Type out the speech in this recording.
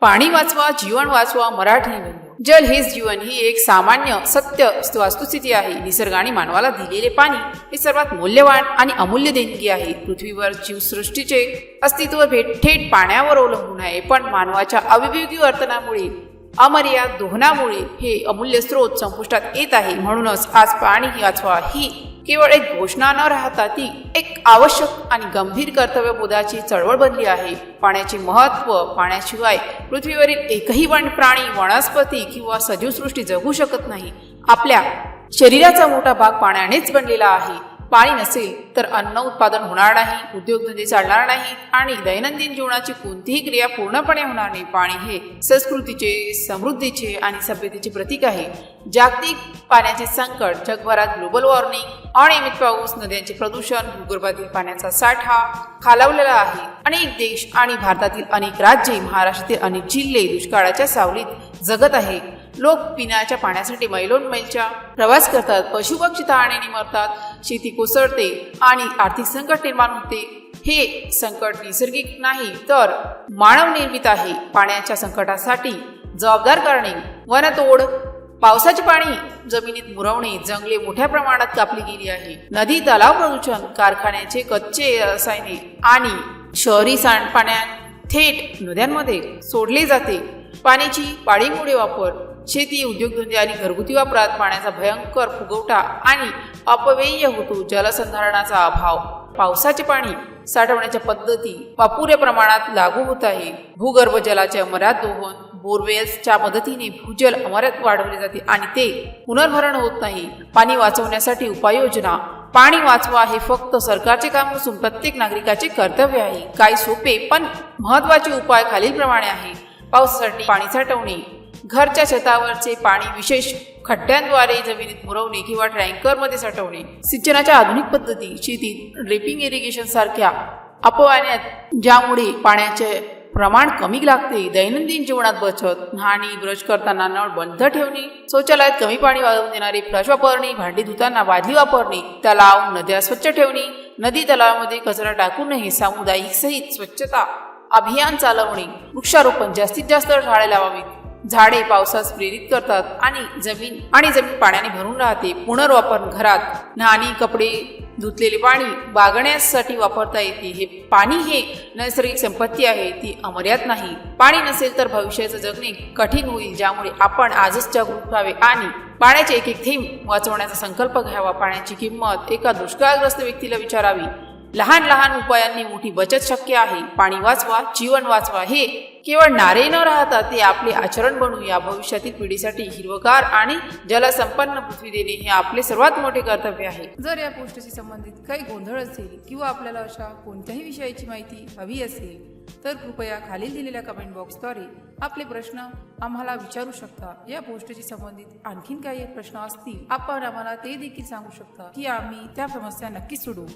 पाणी वाचवा, जीवन वाचवा, मराठी निबंध. जल हेच जीवन ही एक सामान्य सत्य वस्तुस्थिती आहे. निसर्गाने मानवाला दिलेले पाणी हे सर्वात मौल्यवान आणि अमूल्य देणगी आहे. पृथ्वीवर जीवसृष्टीचे अस्तित्व थेट पाण्यावर अवलंबून आहे. पण मानवाच्या अविवेकी वर्तनामुळे अमर्याद दोहनामुळे हे अमूल्य स्रोत संपुष्टात येत आहे. म्हणूनच आज पाणी वाचवा ही केवळ एक घोषणा न राहता ती एक आवश्यक आणि गंभीर कर्तव्यबोधाची चळवळ बनली आहे. पाण्याचे महत्त्व पाण्याशिवाय पृथ्वीवरील एकही प्राणी, वनस्पती किंवा सजीवसृष्टी जगू शकत नाही. आपल्या शरीराचा मोठा भाग पाण्यानेच बनलेला आहे. पाणी नसेल तर अन्न उत्पादन होणार नाही, उद्योगधंदे चालणार नाही आणि दैनंदिन जीवनाची कोणतीही क्रिया पूर्णपणे होणार नाही. पाणी हे संस्कृतीचे, समृद्धीचे आणि सभ्यतेचे प्रतीक आहे. जागतिक पाण्याचे संकट, जगभरात ग्लोबल वॉर्मिंग, अनियमित पाऊस, नद्यांचे प्रदूषण, भूगर्भातील पाण्याचा साठा खालावलेला आहे. अनेक देश आणि भारतातील अनेक राज्ये, महाराष्ट्रातील अनेक जिल्हे दुष्काळाच्या सावलीत जगत आहे. लोक पिण्याच्या पाण्यासाठी मैलोनमैलच्या प्रवास करतात. पशुपक्षी तहानेने मरतात. शेती कोसळते आणि आर्थिक संकट निर्माण होते. हे संकट नैसर्गिक नाही तर मानवनिर्मित आहे. पाण्याच्या संकटासाठी जबाबदार कारणे: वनतोड, पावसाचे पाणी जमिनीत मुरवणे, जंगले मोठ्या प्रमाणात कापली गेली आहे, नदी तलाव प्रदूषण, कारखान्याचे कच्चे रसायने आणि शहरी सांडपाण्या थेट नद्यांमध्ये सोडले जाते. पाण्याची पाळीमुळे वापर, शेती, उद्योगधंदे आणि घरगुती वापरात पाण्याचा भयंकर फुगवटा आणि अपव्यय होतो. जलसंधारणाचा अभाव, पावसाचे पाणी साठवण्याच्या पद्धती अपुऱ्या प्रमाणात लागू होत आहे. भूगर्भ जलाचे अमर्याद दोहन, बोरवेल्सच्या मदतीने भूजल अमर्याद वाढवले जाते आणि ते पुनर्भरण होत नाही. पाणी वाचवण्यासाठी उपाययोजना: पाणी वाचवा हे फक्त सरकारचे काम नसून प्रत्येक नागरिकाचे कर्तव्य आहे. काही सोपे पण महत्त्वाचे उपाय खालीलप्रमाणे आहे. पावसासाठी पाणी साठवणे: घरच्या छतावरचे पाणी विशेष खड्ड्यांद्वारे जमिनीत मुरवणे किंवा टँकरमध्ये साठवणे. सिंचनाच्या आधुनिक पद्धती: शेतीत ड्रिपिंग इरिगेशन सारख्या अपवाण्यात ज्यामुळे पाण्याचे प्रमाण कमी लागते. दैनंदिन जीवनात बचत: न्हाणी, ब्रश करताना नळ बंद ठेवणे, शौचालयात कमी पाणी वाहून देणारे फ्लश वापरणे, भांडी धुताना बादली वापरणे, तलाव नद्या स्वच्छ ठेवणे, नदी तलावामध्ये कचरा टाकू नये, सामुदायिक सहित स्वच्छता अभियान चालवणे, वृक्षारोपण: जास्तीत जास्त झाडे लावावीत. झाडे पावसास प्रेरित करतात आणि जमीन पाण्याने भरून राहते. पुनर्वापर: घरात न्हाणी, कपडे धुतलेले पाणी बागण्यासाठी वापरता येते. हे पाणी हे नैसर्गिक संपत्ती आहे, ती अमर्याद नाही. पाणी नसेल तर भविष्याचं जगणे कठीण होईल. ज्यामुळे आपण आजच जागरूक व्हावे आणि पाण्याचे एक एक थेंब वाचवण्याचा संकल्प घ्यावा. पाण्याची किंमत एका दुष्काळग्रस्त व्यक्तीला विचारावी. लहान लहान उपायांनी मोठी बचत शक्य आहे. पाणी वाचवा, जीवन वाचवा हे केवळ नारे न राहता ते आपले आचरण बनवूया. भविष्यातील पिढीसाठी हिरवगार आणि जलसंपन्न पृथ्वी देणे हे आपले सर्वात मोठे कर्तव्य आहे. जर या पोस्टशी संबंधित काही गोंधळ असेल किंवा आपल्याला अशा कोणत्याही विषयाची माहिती हवी असेल तर कृपया खालील दिलेल्या कमेंट बॉक्सद्वारे आपले प्रश्न आम्हाला विचारू शकता. या पोस्टशी संबंधित आणखीन काही प्रश्न असतील आपण आम्हाला ते देखील सांगू शकता की आम्ही त्या समस्या नक्कीच सोडवू.